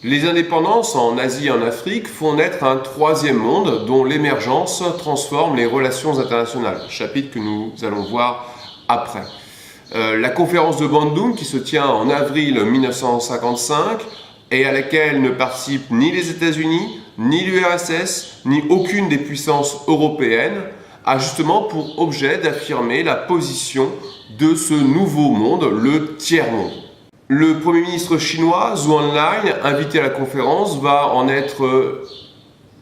Les indépendances en Asie et en Afrique font naître un troisième monde dont l'émergence transforme les relations internationales, chapitre que nous allons voir après. La conférence de Bandung qui se tient en avril 1955 et à laquelle ne participent ni les États-Unis, ni l'URSS, ni aucune des puissances européennes, a justement pour objet d'affirmer la position de ce nouveau monde, le tiers-monde. Le Premier ministre chinois, Zhou Enlai, invité à la conférence, va en être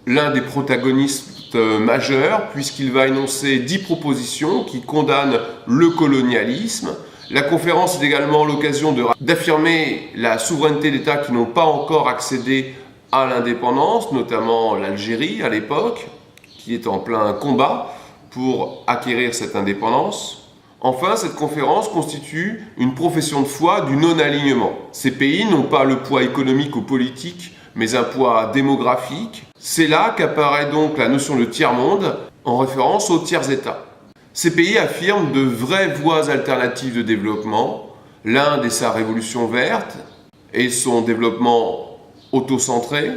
l'un des protagonistes majeurs puisqu'il va énoncer 10 propositions qui condamnent le colonialisme. La conférence est également l'occasion d'affirmer la souveraineté d'États qui n'ont pas encore accédé à l'indépendance, notamment l'Algérie à l'époque, qui est en plein combat pour acquérir cette indépendance. Enfin, cette conférence constitue une profession de foi du non-alignement. Ces pays n'ont pas le poids économique ou politique, mais un poids démographique. C'est là qu'apparaît donc la notion de tiers-monde, en référence aux tiers-États. Ces pays affirment de vraies voies alternatives de développement. L'Inde et sa révolution verte et son développement autocentré.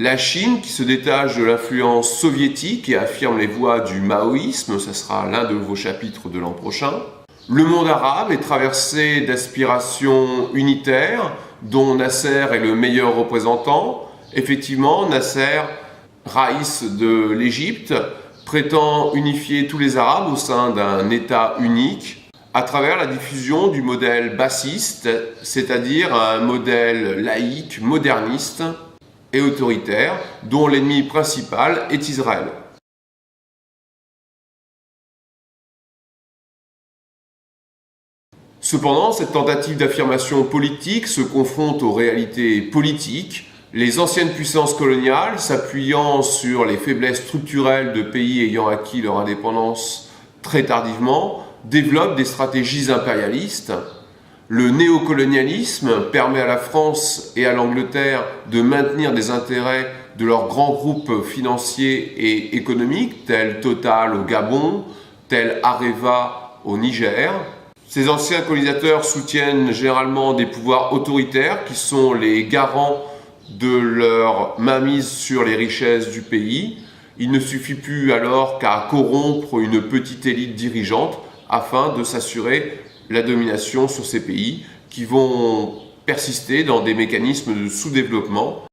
La Chine qui se détache de l'influence soviétique et affirme les voies du maoïsme, ce sera l'un de vos chapitres de l'an prochain. Le monde arabe est traversé d'aspirations unitaires dont Nasser est le meilleur représentant. Effectivement, Nasser, raïs de l'Égypte, prétend unifier tous les Arabes au sein d'un État unique à travers la diffusion du modèle bassiste, c'est-à-dire un modèle laïque, moderniste et autoritaire, dont l'ennemi principal est Israël. Cependant, cette tentative d'affirmation politique se confronte aux réalités politiques. Les anciennes puissances coloniales, s'appuyant sur les faiblesses structurelles de pays ayant acquis leur indépendance très tardivement, développent des stratégies impérialistes. Le néocolonialisme permet à la France et à l'Angleterre de maintenir des intérêts de leurs grands groupes financiers et économiques, tels Total au Gabon, tels Areva au Niger. Ces anciens colonisateurs soutiennent généralement des pouvoirs autoritaires qui sont les garants de leur mainmise sur les richesses du pays. Il ne suffit plus alors qu'à corrompre une petite élite dirigeante afin de s'assurer la domination sur ces pays qui vont persister dans des mécanismes de sous-développement